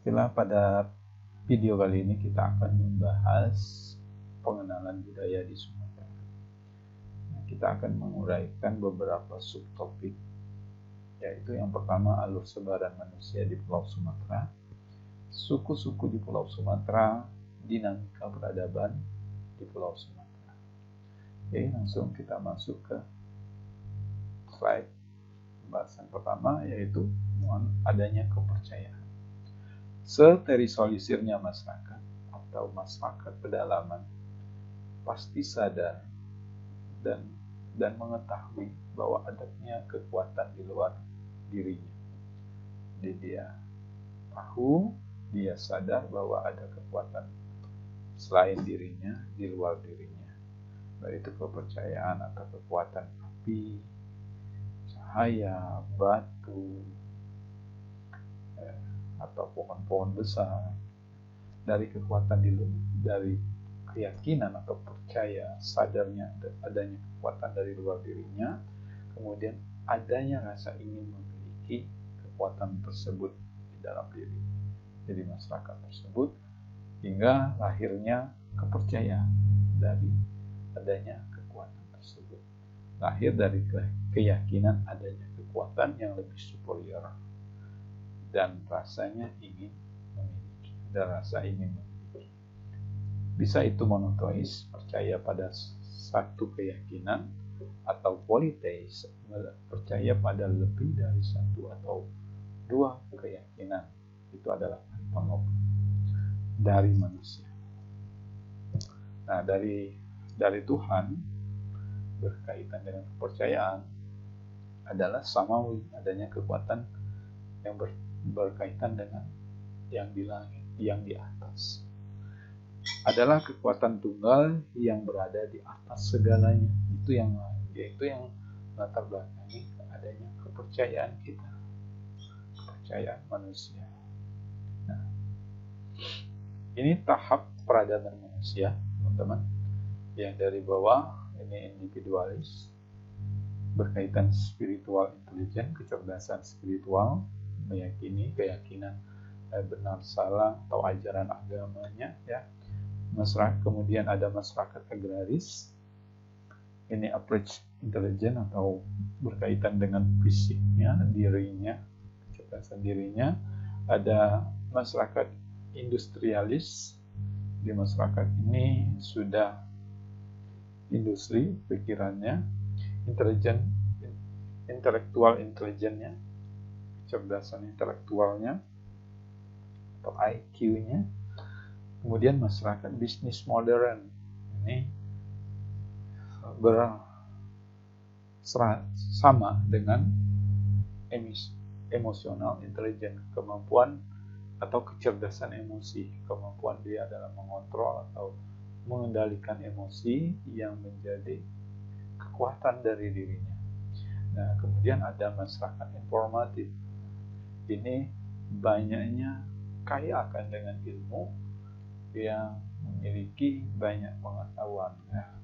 Bila pada video kali ini kita akan membahas pengenalan budaya di Sumatera. Kita akan menguraikan beberapa subtopik, yaitu yang pertama alur sebaran manusia di Pulau Sumatera, suku-suku di Pulau Sumatera, dinamika peradaban di Pulau Sumatera. Oke, langsung kita masuk ke slide pembahasan pertama, yaitu adanya kepercayaan. Seterisolisirnya masyarakat atau masyarakat pedalaman pasti sadar dan mengetahui bahwa adanya kekuatan di luar dirinya. Jadi dia sadar bahwa ada kekuatan selain dirinya, di luar dirinya. Baik itu kepercayaan atau kekuatan api, cahaya, batu, atau pohon-pohon besar. Dari kekuatan dari keyakinan atau percaya, sadarnya adanya kekuatan dari luar dirinya, kemudian adanya rasa ingin memiliki kekuatan tersebut di dalam diri. Jadi masyarakat tersebut hingga lahirnya kepercayaan dari adanya kekuatan tersebut. Lahir dari keyakinan adanya kekuatan yang lebih superior dan rasanya ingin memiliki, dan rasa ingin memiliki. Bisa itu monoteis, percaya pada satu keyakinan, atau politeis, percaya pada lebih dari satu atau dua keyakinan. Itu adalah pengaruh dari manusia. Nah, dari Tuhan berkaitan dengan kepercayaan adalah samawi, adanya kekuatan yang berkaitan dengan yang di langit, yang di atas. Adalah kekuatan tunggal yang berada di atas segalanya. Yaitu yang latar belakangi adanya kepercayaan kita, kepercayaan manusia. Nah, ini tahap peradaban manusia, teman-teman. Yang dari bawah ini individualis, berkaitan spiritual intelijen, kecerdasan spiritual, meyakini keyakinan benar salah atau ajaran agamanya, ya. Kemudian ada masyarakat agraris, ini approach intelijen atau berkaitan dengan fisiknya, dirinya, kecerdasan dirinya. Ada masyarakat industrialis, di masyarakat ini sudah industri pikirannya, intelektual intelijennya, kecerdasan intelektualnya atau IQ-nya. Kemudian masyarakat bisnis modern ini sama dengan emosional intelijen, kemampuan atau kecerdasan emosi, kemampuan dia dalam mengontrol atau mengendalikan emosi yang menjadi kekuatan dari dirinya. Nah, kemudian ada masyarakat informatif. Ini banyaknya kaya akan dengan ilmu, yang memiliki banyak pengetahuan. Nah,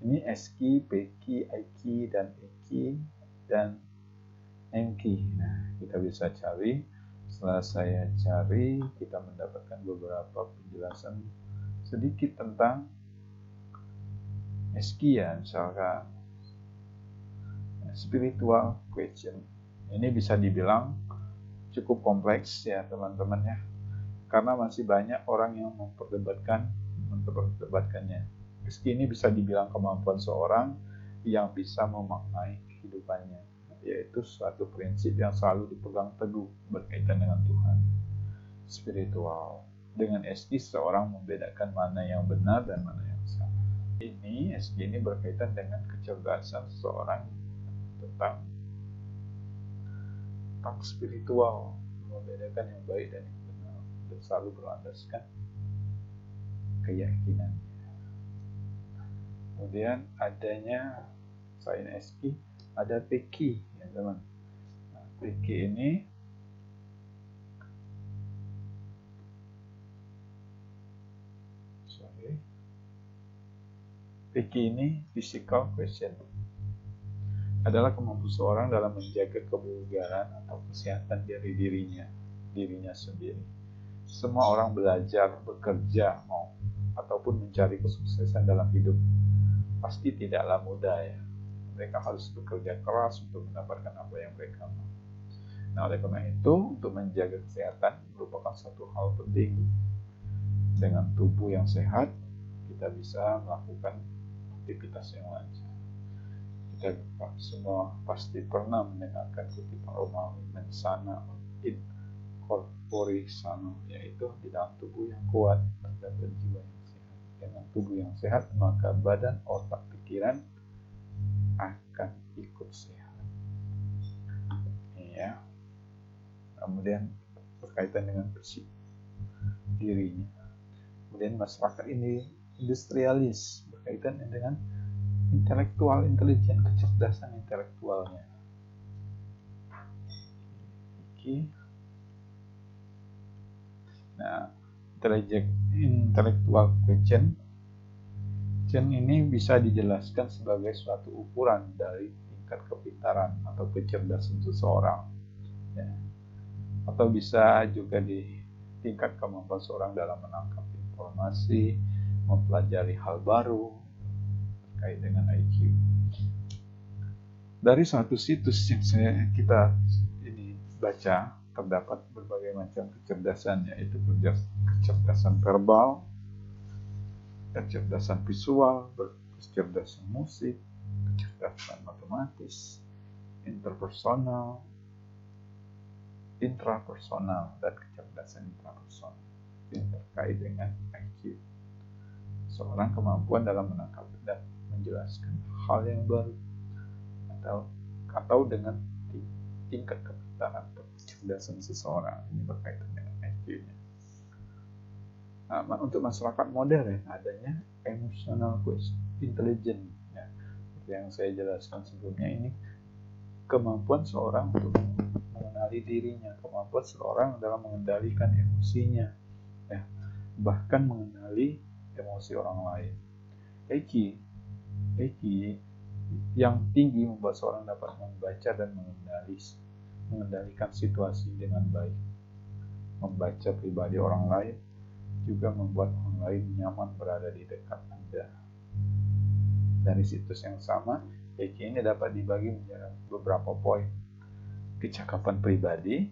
ini SQ, PQ, IQ, dan EQ, dan MQ. Nah, kita bisa cari. Setelah saya cari, kita mendapatkan beberapa penjelasan sedikit tentang SQ, ya, misalkan spiritual question. Ini bisa dibilang cukup kompleks, ya teman-teman, ya, karena masih banyak orang yang memperdebatkannya. Meski ini bisa dibilang kemampuan seorang yang bisa memaknai kehidupannya, yaitu suatu prinsip yang selalu dipegang teguh berkaitan dengan Tuhan. Spiritual. Dengan SQ seorang membedakan mana yang benar dan mana yang salah. SQ ini berkaitan dengan kecerdasan seseorang tentang spiritual, membedakan yang baik dan yang benar, dan selalu berlandaskan keyakinan. Kemudian adanya selain SQ, ada PQ, ya teman. Nah, PQ ini physical question, adalah kemampuan seorang dalam menjaga kebugaran atau kesehatan dari dirinya. dirinya sendiri. Semua orang belajar, bekerja, ataupun mencari kesuksesan dalam hidup pasti tidaklah mudah ya. Mereka harus bekerja keras untuk mendapatkan apa yang mereka mau. Nah, oleh karena itu, untuk menjaga kesehatan merupakan satu hal penting. Dengan tubuh yang sehat, kita bisa melakukan aktivitas yang lancar. Kita semua pasti pernah mendengarkan kutipan Romawi, mens sana in corpore sano, yaitu di dalam tubuh yang kuat terdapat jiwa yang sehat. Dengan tubuh yang sehat, maka badan, otak, pikiran akan ikut sehat. Ya. Kemudian berkaitan dengan bersih dirinya. Kemudian masyarakat ini industrialis, berkaitan dengan intelektual, intelijen, kecerdasan intelektualnya. Nah, intellectual quotient ini bisa dijelaskan sebagai suatu ukuran dari tingkat kepintaran atau kecerdasan seseorang, ya. Atau bisa juga di tingkat kemampuan seorang dalam menangkap informasi, mempelajari hal baru terkait dengan IQ. Dari satu situs yang kita ini baca, terdapat berbagai macam kecerdasan, yaitu kecerdasan verbal, kecerdasan visual, kecerdasan musik, kecerdasan matematis, interpersonal, intrapersonal, dan kecerdasan intrapersonal yang terkait dengan IQ. Seorang kemampuan dalam menangkap dan menjelaskan hal yang baru atau dengan tingkat kepintaran atau kecerdasan seseorang, ini berkaitan dengan IQ-nya. Nah, untuk masyarakat modern adanya emotional intelligence, ya. Seperti yang saya jelaskan sebelumnya, ini kemampuan seorang untuk mengenali dirinya, kemampuan seorang dalam mengendalikan emosinya, ya, bahkan mengenali emosi orang lain. EQ yang tinggi membuat seorang dapat membaca dan mengendalikan situasi dengan baik, membaca pribadi orang lain, juga membuat orang lain nyaman berada di dekat Anda. Dari situs yang sama, EQ ini dapat dibagi menjadi beberapa poin: kecakapan pribadi,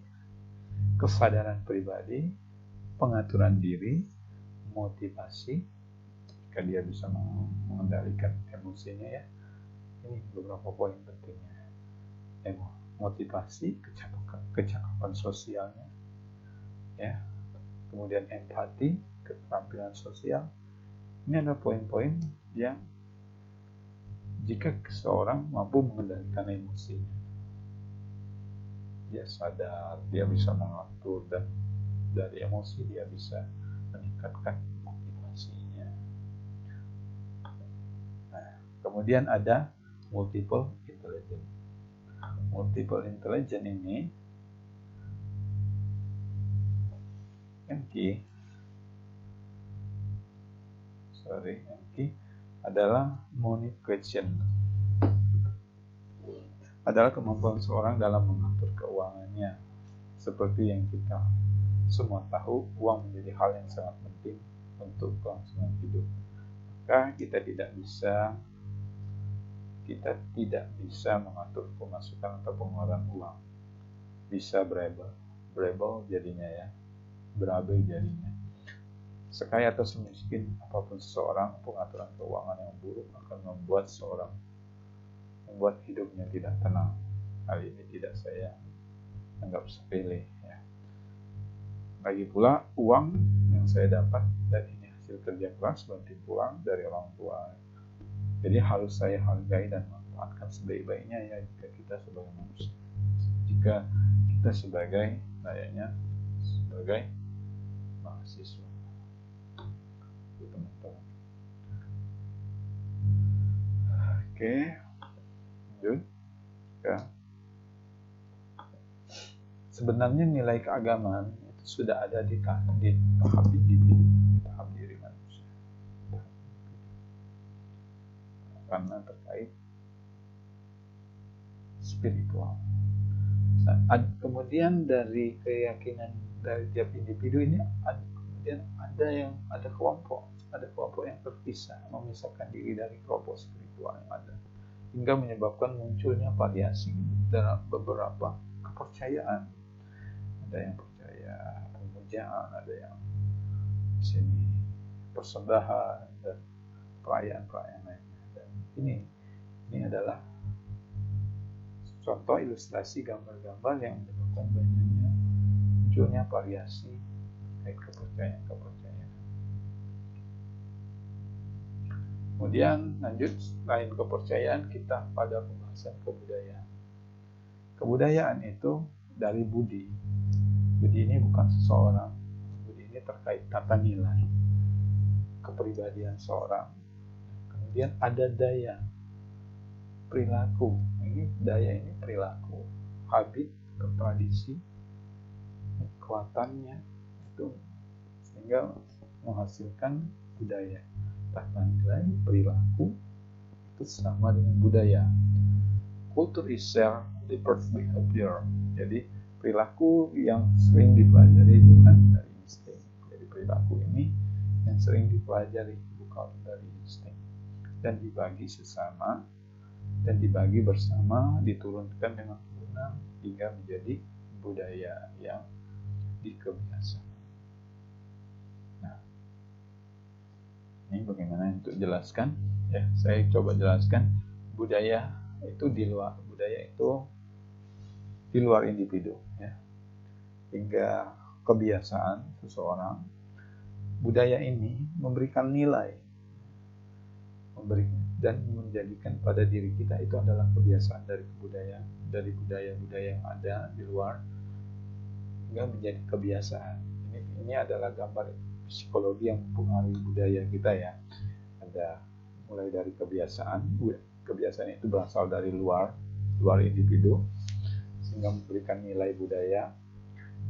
kesadaran pribadi, pengaturan diri, motivasi, jika dia bisa mengendalikan emosinya, ya. Ini beberapa poin pentingnya. Motivasi, kecakapan sosialnya, ya. Kemudian empati, keterampilan sosial. Ini adalah poin-poin yang jika seseorang mampu mengendalikan emosinya, dia sadar, dia bisa mengatur, dan dari emosi dia bisa meningkatkan motivasinya. Nah, kemudian ada multiple intelligence. Multiple intelligence ini MQ adalah money question, adalah kemampuan seorang dalam mengatur keuangannya. Seperti yang kita semua tahu, uang menjadi hal yang sangat penting untuk kelangsungan hidup. Maka kita tidak bisa mengatur pemasukan atau pengeluaran uang. Bisa berable jadinya, ya, berabe jadinya. Sekaya atau semiskin apapun seseorang, pengaturan keuangan yang buruk akan membuat hidupnya tidak tenang. Hal ini tidak saya anggap sepele, ya. Lagi pula, uang yang saya dapat dan ini hasil kerja keras dan uang dari orang tua. Jadi harus saya hargai dan manfaatkan sebaik-baiknya, ya, jika kita sebagai manusia. Jika kita sebagai mahasiswa. Teman-teman. Oke. Lanjut. Ya. Sebenarnya nilai keagamaan itu sudah ada di tahap individu, di tahap diri manusia. Karena terkait spiritual. Kemudian dari keyakinan dari tiap individu ini kemudian ada kelompok yang terpisah, memisahkan diri dari kelompok spiritual yang ada, hingga menyebabkan munculnya variasi dalam beberapa kepercayaan. Ada yang percaya pemujaan, ada yang di sini persembahan dan perayaan lainnya. Dan ini adalah contoh ilustrasi gambar-gambar yang menyebabkan banyaknya munculnya variasi terkait kepercayaan. Kemudian lanjut, selain kepercayaan kita pada pembahasan kebudayaan. Kebudayaan itu dari budi. Budi ini bukan seseorang. Budi ini terkait tata nilai, kepribadian seorang. Kemudian ada daya, perilaku. Daya ini perilaku, habit, tradisi, kekuatannya itu sehingga menghasilkan budaya. Tata nilai, perilaku itu sama dengan budaya. Culture is self-developed behavior. Jadi perilaku yang sering dipelajari bukan dari insting. Jadi perilaku ini yang sering dipelajari bukan dari insting, dan dibagi sesama dan dibagi bersama, diturunkan dengan turunan hingga menjadi budaya yang dikebiasaan. Nah, ini bagaimana untuk jelaskan? Ya, saya coba jelaskan. Budaya itu di luar individu, ya. Hingga kebiasaan seseorang. Budaya ini memberikan nilai, dan menjadikan pada diri kita itu adalah kebiasaan dari budaya-budaya yang ada di luar hingga menjadi kebiasaan. Ini adalah gambar psikologi yang mempengaruhi budaya kita, ya. Ada mulai dari kebiasaan itu berasal dari luar individu sehingga memberikan nilai budaya.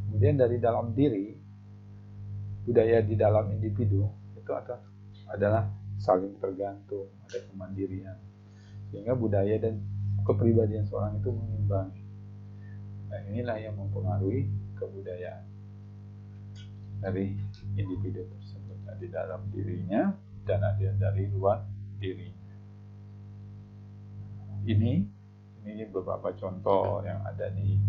Kemudian dari dalam diri, budaya di dalam individu itu adalah saling tergantung, ada kemandirian, sehingga budaya dan kepribadian seorang itu mengimbangi. Nah, inilah yang mempengaruhi kebudayaan dari individu tersebut, di dalam dirinya dan ada dari luar dirinya. Ini beberapa contoh yang ada di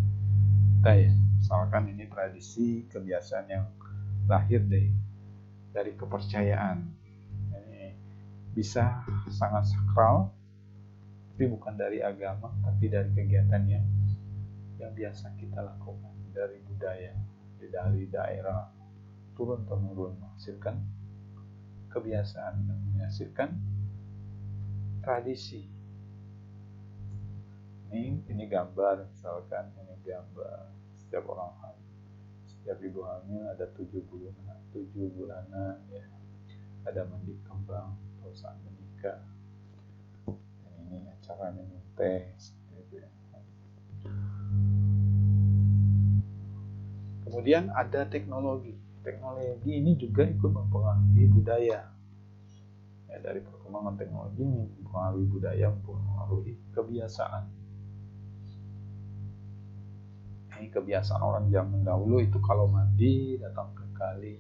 kita, ya. Misalkan ini tradisi kebiasaan yang lahir dari kepercayaan. Bisa sangat sakral, tapi bukan dari agama, tapi dari kegiatan yang biasa kita lakukan, dari budaya, dari daerah, turun-temurun menghasilkan kebiasaan dan menghasilkan tradisi. Ini gambar, misalkan ini gambar setiap ibu hamil ada 7 bulanan, ya. Ada mandi kembang atau saat menikah. Ini acara minum teh, gitu, ya. Kemudian ada teknologi. Teknologi ini juga ikut mempengaruhi budaya. Ya, dari perkembangan teknologi ini mempengaruhi budaya, mempengaruhi kebiasaan. Ini kebiasaan orang zaman dahulu itu kalau mandi datang ke kali.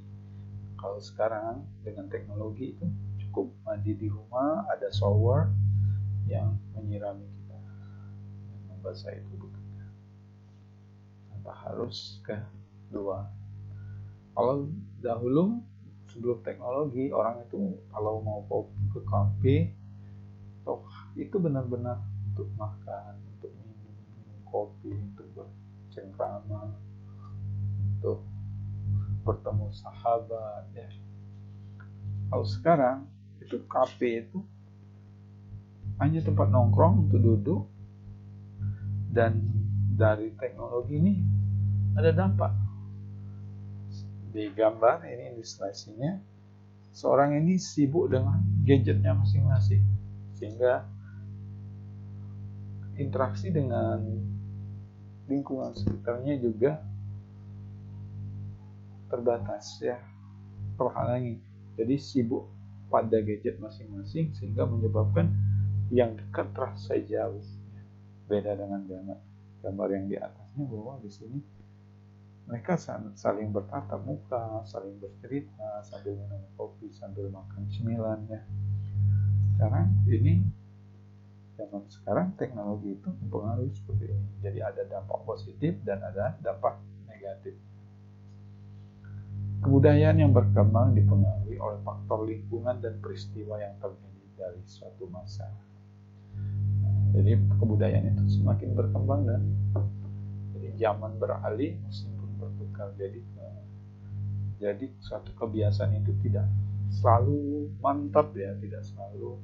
Kalau sekarang dengan teknologi itu cukup mandi di rumah, ada shower yang menyirami kita, membasahi tubuh kita, tanpa harus ke luar. Kalau dahulu sebelum teknologi, orang itu kalau mau ke kafe, itu benar-benar untuk makan, untuk minum kopi, untuk bercengkrama, untuk bertemu sahabat, ya. Kalau sekarang itu kafe itu hanya tempat nongkrong untuk duduk, dan dari teknologi ini ada dampak. Di gambar ini ilustrasinya, seorang ini sibuk dengan gadgetnya masing-masing, sehingga interaksi dengan lingkungan sekitarnya juga terbatas, ya, terhalangi. Jadi sibuk pada gadget masing-masing sehingga menyebabkan yang dekat terasa jauh. Beda dengan gambar yang di atasnya bahwa di sini mereka saling bertatap muka, saling bercerita sambil minum kopi, sambil makan cemilan ya. Sekarang ini, zaman sekarang teknologi itu mempengaruhi seperti ini. Jadi ada dampak positif dan ada dampak negatif. Kebudayaan yang berkembang dipengaruhi oleh faktor lingkungan dan peristiwa yang terjadi dari suatu masa. Jadi kebudayaan itu semakin berkembang dan jadi zaman beralih, musim pun bertukar. Jadi suatu kebiasaan itu tidak selalu mantap ya, tidak selalu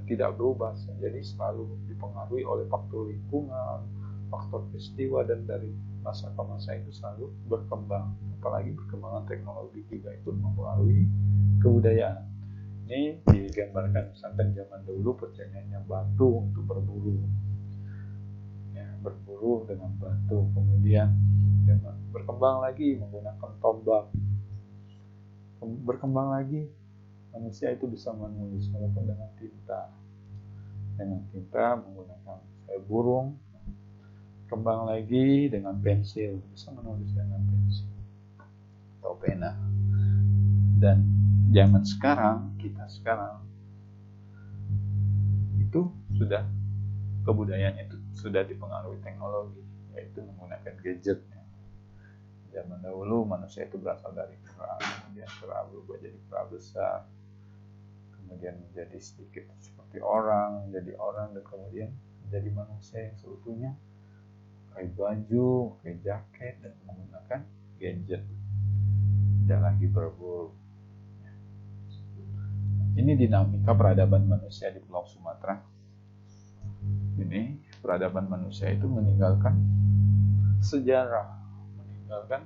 tidak berubah. Jadi selalu dipengaruhi oleh faktor lingkungan, faktor peristiwa, dan dari masa ke masa itu selalu berkembang. Apalagi perkembangan teknologi juga itu mempengaruhi kebudayaan. Ini digambarkan misalkan zaman dulu perjalanannya batu untuk berburu, ya, berburu dengan batu. Kemudian berkembang lagi menggunakan tombak. Berkembang lagi manusia itu bisa menulis walaupun dengan tinta menggunakan burung. Kembang lagi dengan pensil, bisa menulis dengan pensil atau pena. Dan zaman sekarang, kita sekarang itu sudah kebudayaan itu sudah dipengaruhi teknologi, yaitu menggunakan gadget. Zaman dahulu manusia itu berasal dari kera, kemudian kera berubah jadi kera besar, kemudian menjadi sedikit seperti orang, dan kemudian menjadi manusia yang seutuhnya, pakai baju, pakai jaket, dan menggunakan gadget, tidak lagi berburu. Ini dinamika peradaban manusia di Pulau Sumatera. Ini peradaban manusia itu meninggalkan sejarah, meninggalkan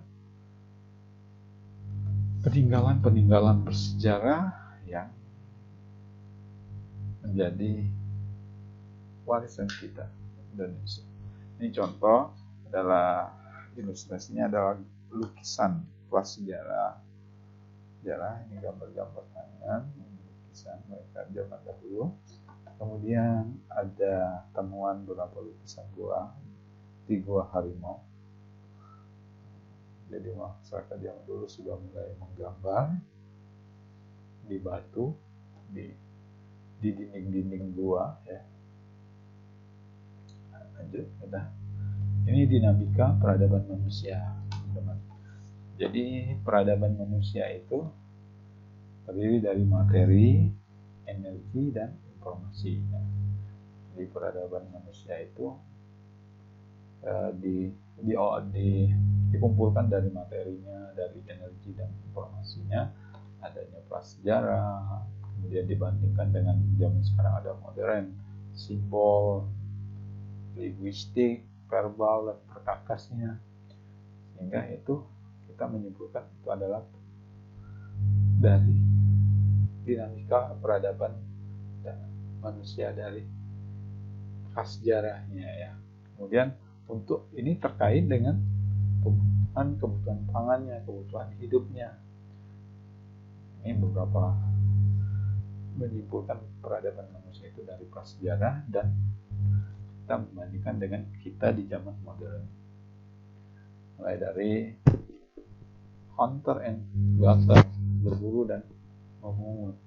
peninggalan bersejarah yang menjadi warisan kita Indonesia. Ini contoh adalah ilustrasinya adalah lukisan prasejarah. Ini gambar-gambar tangan, lukisan mereka zaman dahulu. Kemudian ada temuan beberapa lukisan gua di Gua Harimau. Jadi masyarakat zaman dulu sudah mulai menggambar di batu, di dinding-dinding gua ya. Lanjut, ini dinamika peradaban manusia, teman-teman. Jadi peradaban manusia itu terdiri dari materi, energi, dan informasi. Jadi peradaban manusia itu dikumpulkan dari materinya, dari energi dan informasinya, adanya prasejarah, kemudian dibandingkan dengan zaman sekarang ada modern, simbol, linguistik, verbal, dan perkakasnya, sehingga itu kita menyimpulkan itu adalah dari dinamika peradaban dan manusia dari prasejarahnya ya. Kemudian untuk ini terkait dengan kebutuhan pangannya, kebutuhan hidupnya. Ini beberapa menyimpulkan peradaban manusia itu dari prasejarah dan kita membandingkan dengan kita di zaman modern. Mulai dari hunter and gatherer, berburu dan memungut,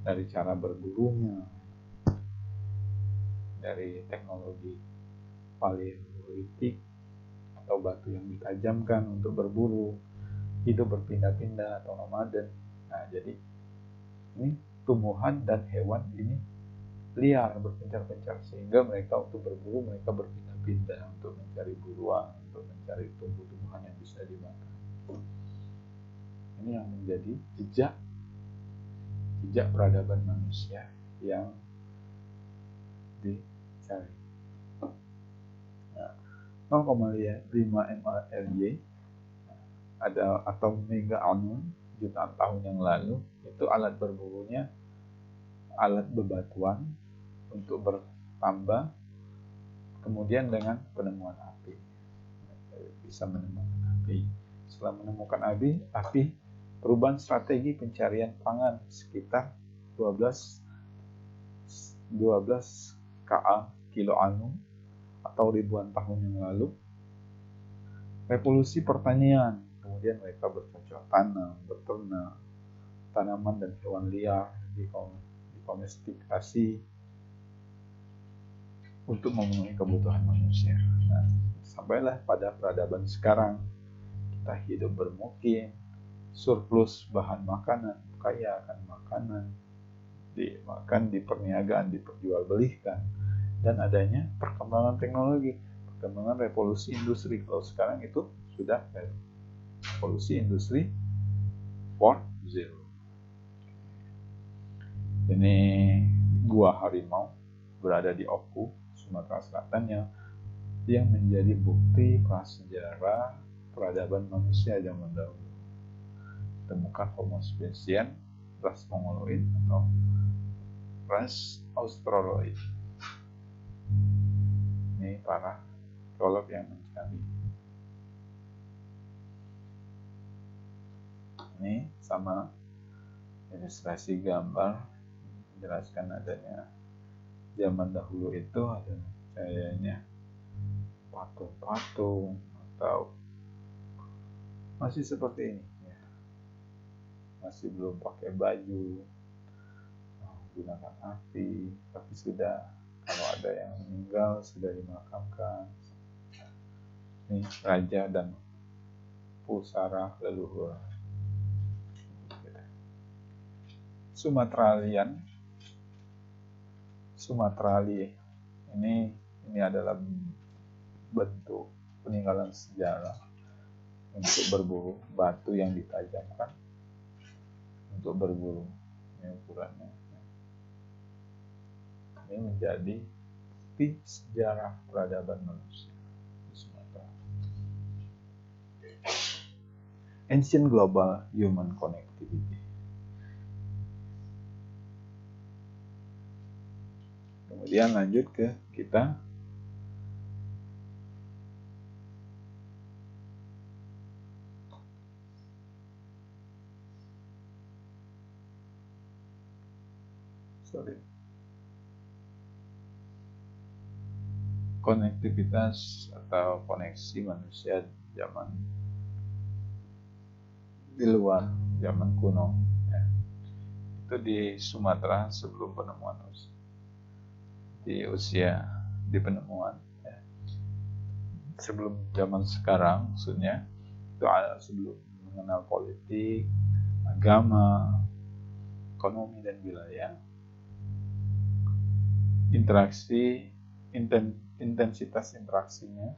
dari cara berburunya, dari teknologi paleolitik atau batu yang ditajamkan untuk berburu, hidup berpindah-pindah atau nomaden. Nah, jadi ini tumbuhan dan hewan ini liar, berpencar-pencar, sehingga mereka untuk berburu mereka berpindah-pindah untuk mencari buruan, untuk mencari tumbuh-tumbuhan yang bisa dimakan. Ini yang menjadi jejak peradaban manusia yang dicari. 0,5 MRLY ada atau mega annum jutaan tahun yang lalu, itu alat berburunya alat bebatuan untuk bertambah, kemudian dengan penemuan api bisa menemukan api. Setelah menemukan api, perubahan strategi pencarian pangan sekitar 12 KA kilo anu atau ribuan tahun yang lalu. Revolusi pertanian, kemudian mereka bercocok tanam, beternak, tanaman dan hewan liar didomestikasi untuk memenuhi kebutuhan manusia. Nah, sampailah pada peradaban sekarang, kita hidup bermukim, surplus bahan makanan, kaya akan makanan, dimakan, diperniagaan, diperjualbelikan, dan adanya perkembangan teknologi, perkembangan revolusi industri. Kalau sekarang itu sudah revolusi industri 4.0. Ini gua harimau berada di Oku, Sumatera Selatan, yang menjadi bukti prasejarah peradaban manusia zaman dahulu. Temukan Homo sapiens, ras Mongoloid atau ras Australoid. Ini para arkeolog yang mencari. Ini sama ilustrasi gambar menjelaskan adanya zaman dahulu itu ada kayaknya patung-patung atau masih seperti ini ya. Masih belum pakai baju, gunakan api, tapi sudah, kalau ada yang meninggal sudah dimakamkan. Ini raja dan pusara leluhur. Sumatrali ini adalah bentuk peninggalan sejarah untuk berburu, batu yang ditajamkan untuk berburu. Ini ukurannya. Ini menjadi bukti sejarah peradaban manusia di Sumatera. Ancient Global Human Connectivity. Kemudian lanjut ke kita konektivitas atau koneksi manusia zaman di luar zaman kuno ya. Itu di Sumatera sebelum penemuan di penemuan ya. Sebelum zaman sekarang maksudnya, itu sebelum mengenal politik, agama, ekonomi dan wilayah, intensitas interaksinya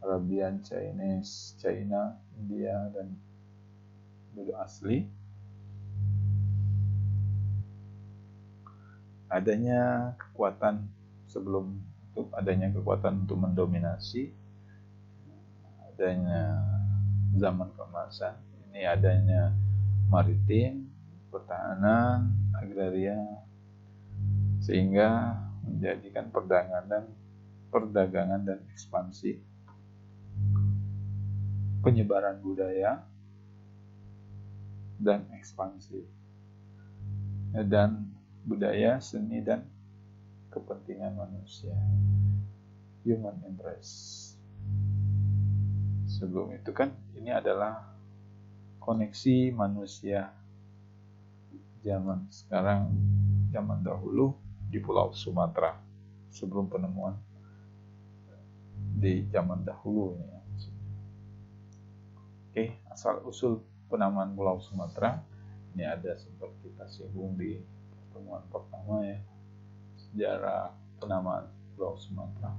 Arabian, Chinese, China, India, dan dulu asli. Adanya kekuatan sebelum itu, adanya kekuatan untuk mendominasi, adanya zaman keemasan, ini adanya maritim, pertahanan, agraria, sehingga menjadikan perdagangan dan ekspansi, penyebaran budaya dan ekspansi, dan budaya, seni, dan kepentingan manusia, human interest. Sebelum itu kan ini adalah koneksi manusia zaman sekarang, zaman dahulu di Pulau Sumatera sebelum penemuan di zaman dahulu ini. Oke, asal usul penamaan Pulau Sumatera ini ada sempat kita singgung di pertemuan pertama ya, sejarah penamaan Pulau Sumatera.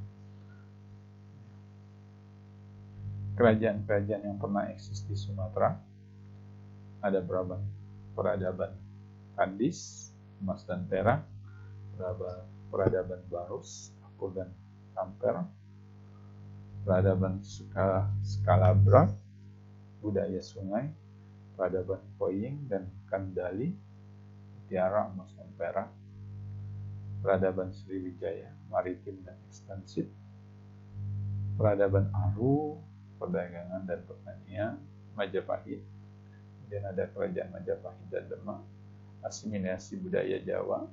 Kerajaan-kerajaan yang pernah eksis di Sumatera ada peradaban Kandis, emas dan perak, peradaban Barus, kapur dan kamper, peradaban Skalabra, budaya sungai, peradaban Koying dan Kandali, mutiara, emas dan perak, peradaban Sriwijaya, maritim dan ekstensif, peradaban Aru, perdagangan dan pertanian, Majapahit, kemudian ada kerajaan Majapahit dan Demak, asimilasi budaya Jawa,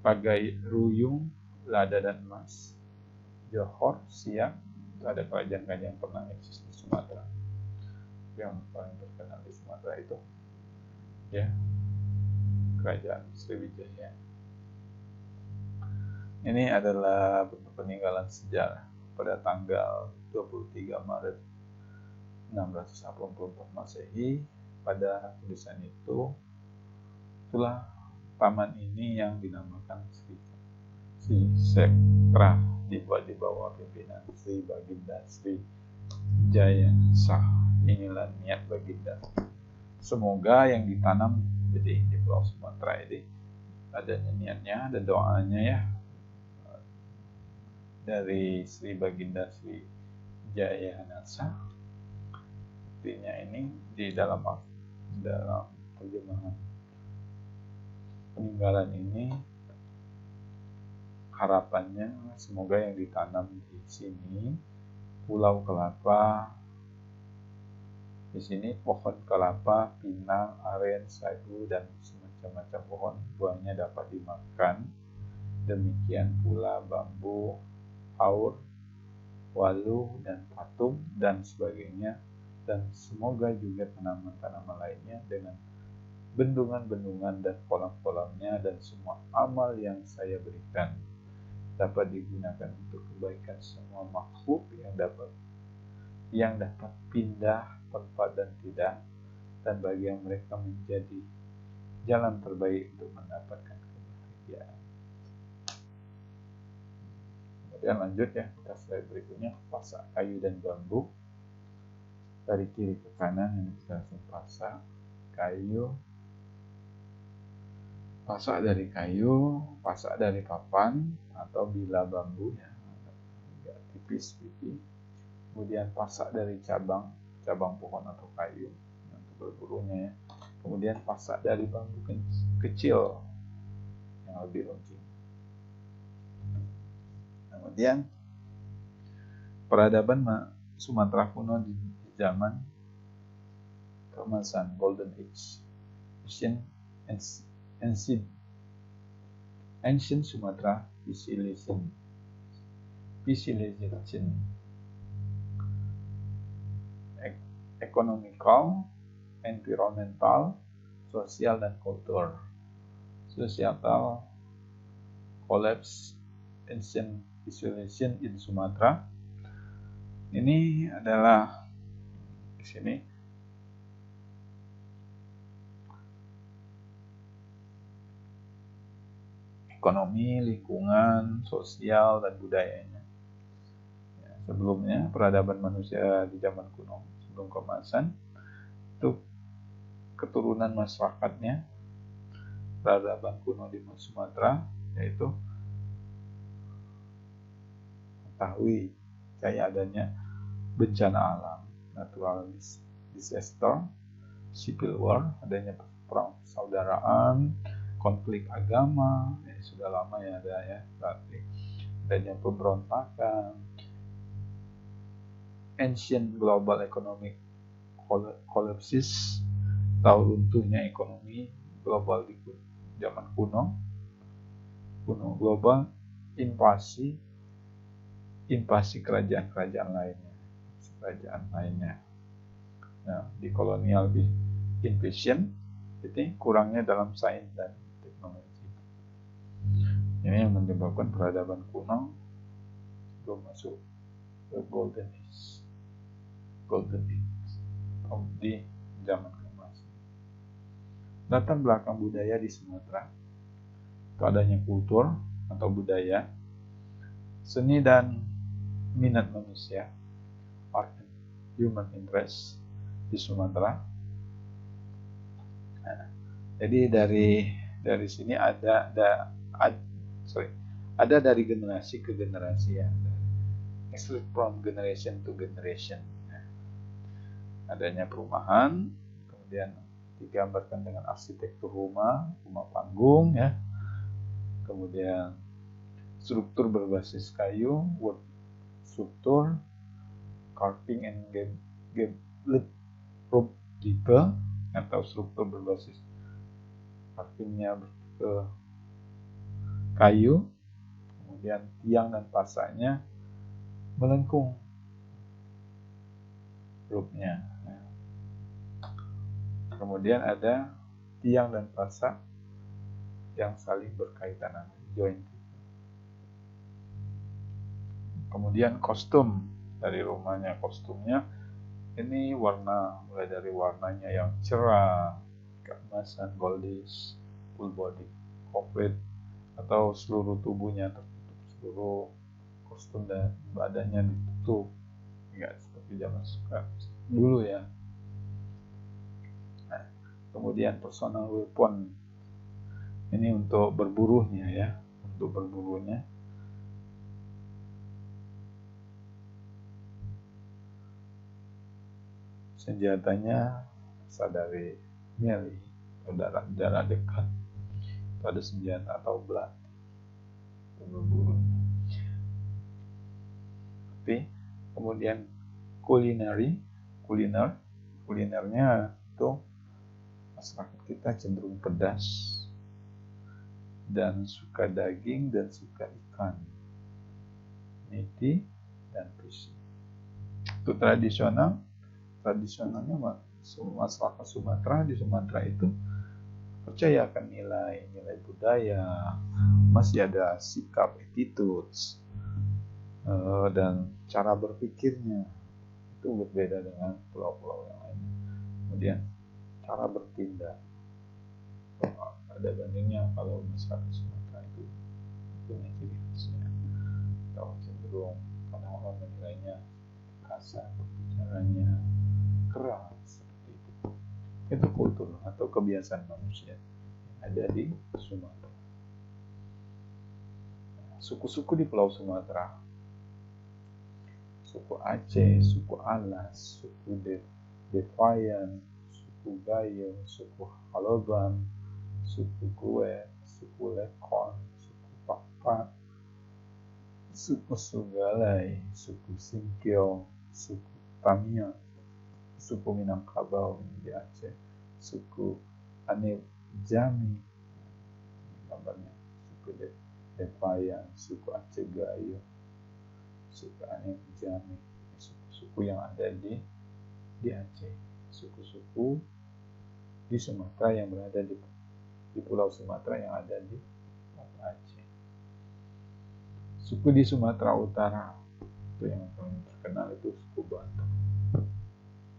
Pagai Ruyung, lada dan emas. Johor, Siak, itu ada kerajaan-kerajaan pernah eksis di Sumatera. Yang paling terkenal di Sumatera itu ya kerajaan Sriwijaya. Ini adalah bentuk peninggalan sejarah pada tanggal 23 Maret 684 Masehi. Pada tulisan itu, itulah taman ini yang dinamakan Sri Sekra, dibuat di bawah pimpinan Sri Baginda Sri Jaya Shah. Inilah niat Baginda. Semoga yang ditanam jadi di Pulau Sumatera ini adanya niatnya dan doanya ya dari Sri Baginda Sri Jaya Shah. Artinya ini di dalam terjemahan peninggalan ini, harapannya semoga yang ditanam di sini pulau kelapa, di sini pohon kelapa, pinang, aren, sagu, dan semacam-macam pohon buahnya dapat dimakan. Demikian pula bambu, haur, walu, dan patung, dan sebagainya. Dan semoga juga tanaman-tanaman lainnya dengan bendungan-bendungan dan kolam-kolamnya dan semua amal yang saya berikan dapat digunakan untuk kebaikan semua makhluk yang dapat pindah tempat dan tidak, dan bagi yang mereka menjadi jalan terbaik untuk mendapatkan kebahagiaan. Kemudian lanjut ya, kita slide berikutnya, pasak kayu dan bambu. Dari kiri ke kanan ini kita langsung pasak dari kayu, pasak dari papan atau bila bambu ya, agak tipis pipi. Kemudian pasak dari cabang pohon atau kayu untuk berburunya ya. Kemudian pasak dari bambu kecil yang lebih runcing. Kemudian peradaban Sumatera kuno di zaman keemasan Golden Age, Ancient Sumatra Civilization, economical, environmental, sosial, dan kultur. Societal collapse, ancient civilization in Sumatra. Ini adalah di sini ekonomi, lingkungan, sosial, dan budayanya. Ya, sebelumnya peradaban manusia di zaman kuno sebelum keemasan itu keturunan masyarakatnya peradaban kuno di Sumatera yaitu mengetahui kayak adanya bencana alam, natural disaster, civil war, adanya perang persaudaraan, konflik agama, sudah lama ya ada ya, berarti adanya pemberontakan, ancient global economic collapses, atau runtuhnya ekonomi global di zaman kuno global, invasi kerajaan lainnya. Nah, di colonial invasion itu kurangnya dalam sains dan teknologi. Ini yang menyebabkan peradaban kuno belum masuk ke Golden Age di zaman keemasan. Latar belakang budaya di Sumatera itu adanya kultur atau budaya, seni dan minat manusia, art and human interest di Sumatera. Nah, jadi dari sini ada dari generasi ke generasi ya, actually from generation to generation. Nah, adanya perumahan, kemudian digambarkan dengan arsitektur rumah panggung ya, kemudian struktur berbasis kayu, wood struktur, carving and gable roof tipe atau struktur berbasis carvingnya ke kayu, Kemudian tiang dan pasaknya melengkung grupnya. Kemudian ada tiang dan pasak yang saling berkaitan, joint. Kemudian kostum dari rumahnya, kostumnya ini warna, mulai dari warnanya yang cerah, keemasan, goldish, full body, complete, atau seluruh tubuhnya tertutup, seluruh kostum dan badannya ditutup, nggak seperti zaman dulu ya. Nah, kemudian personal weapon ini untuk berburunya ya, untuk berburunya. Senjatanya sadari melee, darah dekat, pada senjata atau belati untuk berburu. Tapi kemudian kulinernya itu masyarakat kita cenderung pedas dan suka daging dan suka ikan, niti dan fishing. Itu tradisionalnya masyarakat Sumatera, di Sumatera itu percaya akan nilai budaya, masih ada sikap, attitudes, dan cara berpikirnya itu berbeda dengan pulau-pulau yang lain. Kemudian cara bertindak, ada bandingnya kalau masyarakat Sumatera itu punya ciri khasnya, atau cenderung orang-orang menilainya kasar, berbicaranya keras, seperti itu. Itu kultur atau kebiasaan manusia ada di Sumatera. Suku-suku di Pulau Sumatera, suku Aceh, suku Alas, suku Devayan, suku Gayo, suku Haloban, suku Guet, suku Lekon, suku Pakpak, suku Sugalai, suku Singkil, suku Tamia, suku Minangkabau di Aceh, suku Anil Jami, gambarnya, suku Devayan, suku Aceh Gayo, suku Anil Jami, suku-suku yang ada di Aceh, suku-suku di Sumatera yang berada di Pulau Sumatera yang ada di Aceh. Suku di Sumatera Utara itu yang paling terkenal itu suku Batak.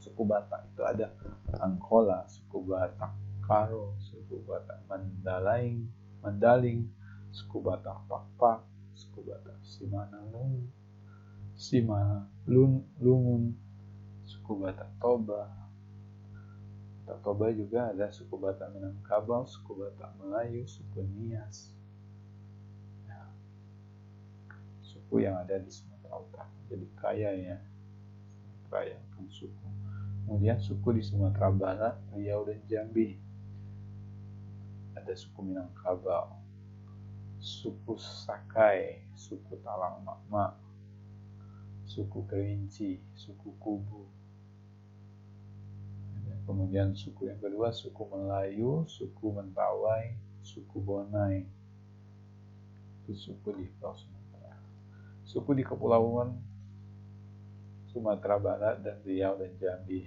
Suku Batak itu ada Angkola, suku Batak Karo, suku Batak Mandaling, suku Batak Pakpak, suku Batak Simalungun, suku Batak Toba. Toba juga ada suku Batak Minangkabau, suku Batak Melayu, suku Nias. Nah, suku yang ada di Sumatera Utara. Jadi kaya ya, kaya kan suku. Kemudian suku di Sumatera Barat, Riau dan Jambi. Ada suku Minangkabau, suku Sakai, suku Talang Makmak, suku Kerinci, suku Kubu. Kemudian suku yang kedua, suku Melayu, suku Mentawai, suku Bonai. Itu suku di Pulau Sumatera. Suku di Kepulauan Sumatera Barat dan Riau dan Jambi.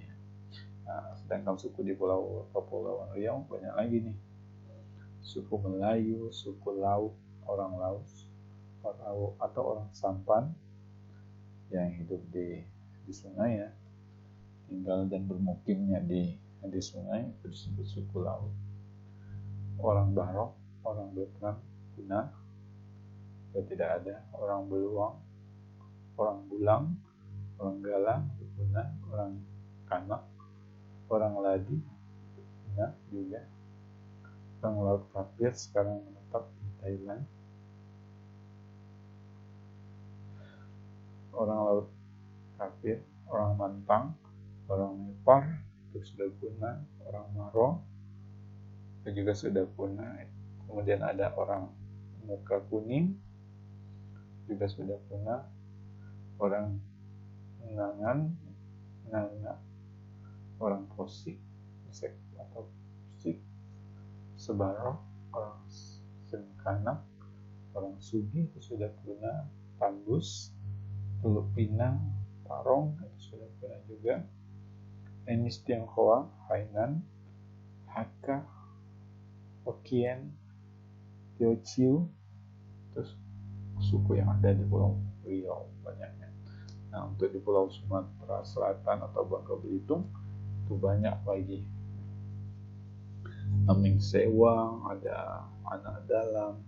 Nah, sedangkan suku di Kepulauan Riau banyak lagi nih. Suku Melayu, suku Laut, orang Laos, atau orang Sampan yang hidup di sungai ya, tinggal dan bermukimnya di sungai, itu disebut suku Laut. Orang Barok, orang Betram, Kuna, tidak ada. Orang Beluang, orang Bulang, orang Galang, Kuna, orang Kanak, orang Ladi, Kuna juga. Orang Laut Kapir sekarang menetap di Thailand. Orang Laut Kapir, orang Mantang, orang Nepar, itu sudah punah. Orang Maro itu juga sudah punah. Kemudian ada orang Muka Kuning juga sudah punah. Orang Nanga, orang Posik atau Posik, Sebarok, orang Sengkanak, orang Sugi itu sudah punah, Tambus, Teluk Pinang, Parong itu sudah punah juga, etnis Tionghoa, Hainan, Hakka, Hokkien, Teochew, terus suku yang ada di Pulau Riau banyaknya. Nah, untuk di Pulau Sumatera Selatan atau Bangka Belitung itu banyak lagi. Aming Sewang, ada anak dalam,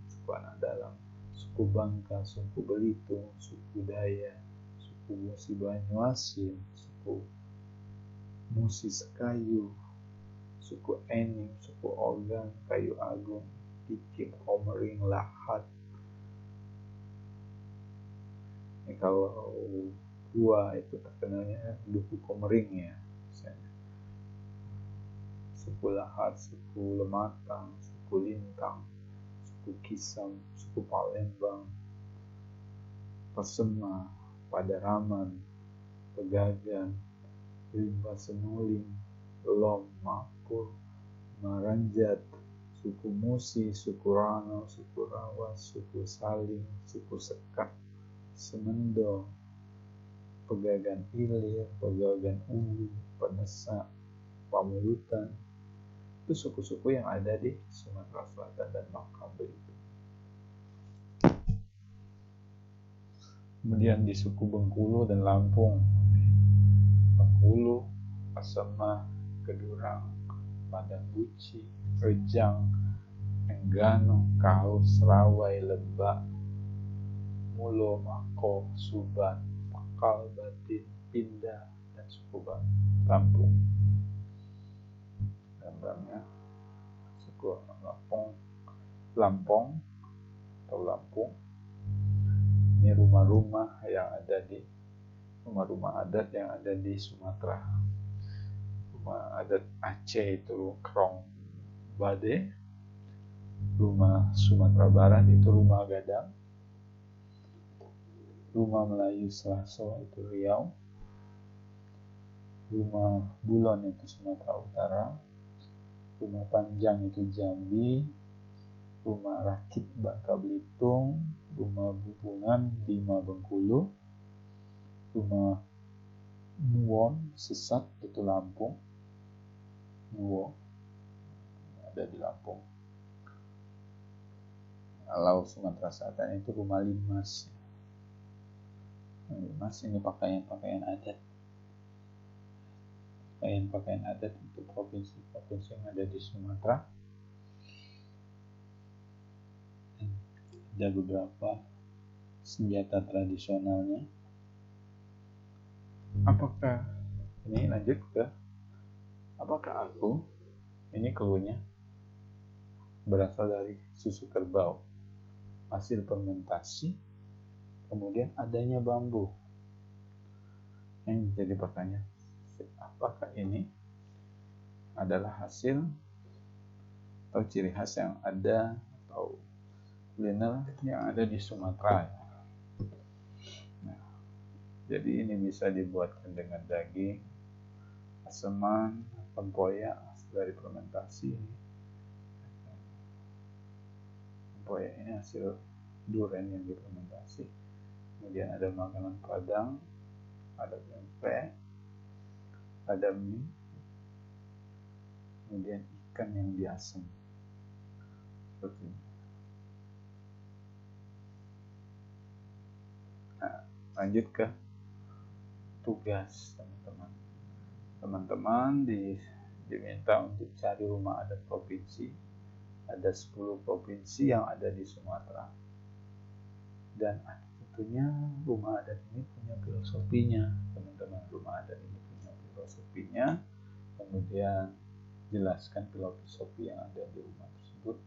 suku Bangka, suku Belitung, suku Daya, suku Musi Banyuasin, suku Musi Sekayu, suku Enim, suku Ogan, Kayu Agung, Kikim, Komering, Lahat. Kalau gua itu terkenalnya Duku Komering ya, misalnya. Suku Lahat, suku Lematang, suku Lintang, suku Kisam, suku Palembang, Pesema, Padaraman, Pegagan, Limba Senuling, Lom, Makul, Maranjat, suku Musi, suku Rano, suku Rawas, suku Saling, suku Sekak, Semendo, Pegagan Ilir, Pegagan Ulu, Penesak, Pamulutan. Itu suku-suku yang ada di Sumatera Selatan dan Bangka Belitung. Kemudian di suku Bengkulu dan Lampung, Bengkulu, Pasema, Kedurang, Padang Buci, Rejang, Enggano, Kau, Serawai, Lebak, Mulo, Mako, Suban, Pakal, Batin, Pindah, dan suku Lampung. Gambarnya suku Lampung atau Lampung. Ini rumah-rumah adat yang ada di Sumatera. Rumah adat Aceh itu Krong Bade, rumah Sumatera Barat itu Rumah Gadang, rumah Melayu Selaso itu Riau, rumah Bulon itu Sumatera Utara, rumah Panjang itu Jambi, rumah Rakit Bangka Belitung, rumah Bubungan Bima Bengkulu, rumah Nuwon Sesat itu Lampung, Nuwo ada di Lampung. Kalau Sumatera Selatan itu rumah Limas. Limas ini pakaian adat. Pakaian adat untuk provinsi-provinsi yang ada di Sumatera. Ada beberapa senjata tradisionalnya. Apakah aku ini keluarnya berasal dari susu kerbau, hasil fermentasi, kemudian adanya bambu. Yang jadi pertanyaan, apakah ini adalah hasil atau ciri khas yang ada atau kuliner yang ada di Sumatera? Nah, jadi ini bisa dibuatkan dengan daging, aseman, tempoyak dari fermentasi. Tempoyak ini hasil duren yang difermentasi. Kemudian ada makanan Padang, ada tempe, ada mie, kemudian ikan yang diasam. Seperti ini. Nah, lanjut ke tugas teman-teman. Teman-teman diminta untuk cari rumah adat provinsi. Ada 10 provinsi yang ada di Sumatera. Dan tentunya rumah adat ini punya filosofinya, teman-teman. Rumah adat ini punya filosofinya. Kemudian jelaskan filosofi yang ada di rumah tersebut.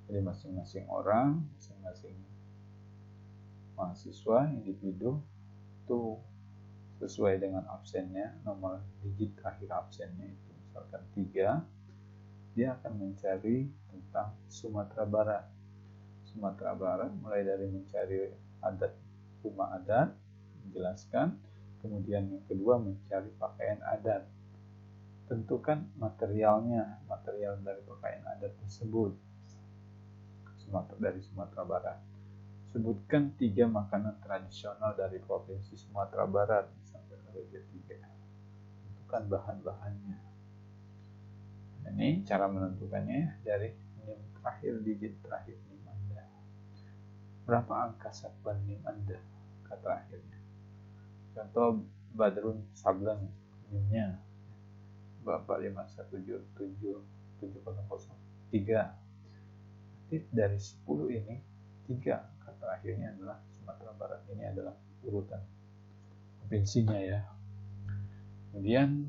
Jadi masing-masing orang, masing-masing mahasiswa, individu itu sesuai dengan absennya, nomor digit akhir absennya itu misalkan 3, dia akan mencari tentang Sumatera Barat. Sumatera Barat mulai dari mencari adat, rumah adat, menjelaskan, kemudian yang kedua mencari pakaian adat. Tentukan materialnya, material dari pakaian adat tersebut dari Sumatera Barat. Sebutkan 3 makanan tradisional dari Provinsi Sumatera Barat. Sampai bagian 3. Tentukan bahan-bahannya. Ini cara menentukannya dari NIM terakhir, digit terakhir NIM Anda. Berapa angka satuan NIM Anda? Kata akhirnya. Contoh Badrun Sablan, NIM-nya 451777003. Nanti dari 10 ini 3 kata akhirnya adalah Sumatera Barat. Ini adalah urutan provinsinya ya. Kemudian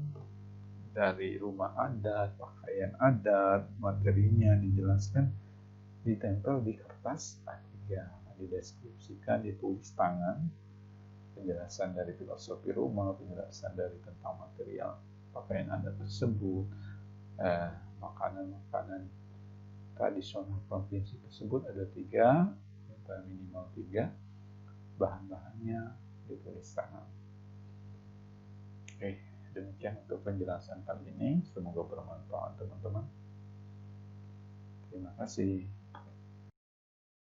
dari rumah adat, pakaian adat, materinya dijelaskan, ditempel di kertas A3, dideskripsikan, ditulis tangan, penjelasan dari filosofi rumah, penjelasan dari tentang material pakaian adat tersebut, makanan-makanan tradisional provinsi tersebut ada 3, minimal 3, bahan-bahannya ditulis tangan. Oke, demikian untuk penjelasan kali ini. Semoga bermanfaat teman-teman. Terima kasih.